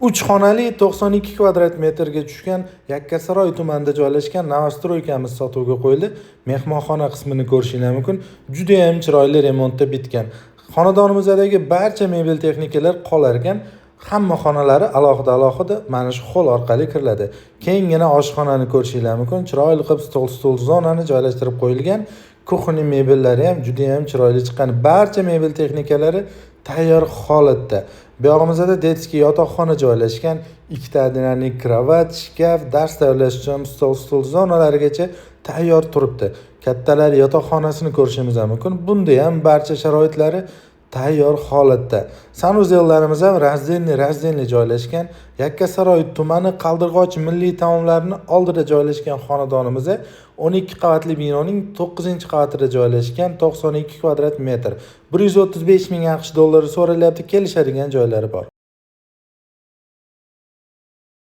3 xonali 92 kvadrat metrga tushgan Yakkasaroy tumanida joylashgan Novostroykamiz sotuvga qo'yildi. Mehmonxona qismini ko'rishingiz mumkin. Juda ham chiroyli remontda bitgan. Xonadonimizdagi barcha mebel texnikalar qolar ekan. Hamma xonalari alohida mana shu xol orqali kiriladi. Keyingina oshxonani ko'rishingiz mumkin. Chiroyli qilib stol zonani joylashtirib qo'yilgan. Kuxni mebellari ham juda ham chiroyli chiqqan. Barcha mebel texnikalari tayyor holatda. Bu yog'imizda detskiy yotoqxona joylashgan, ikkita dinamik kravat, shkaf, dars tayyorlash uchun stol zonalarigacha tayyor turibdi. Kattalar yotoqxonasini ko'rishingiz mumkin. Bunda ham barcha sharoitlari tayyor holatda. Sanuzellarimiz ham razdenli joylashgan. Yakkasaroy tumani Qaldirg'och milliy taomlarini oldida joylashgan xonadonimizda 12 qavatli binoning 9-qavatida joylashgan 92 kvadrat metr. 135 ming AQSh dollari so'ralyapti, kelishadigan joylari bor.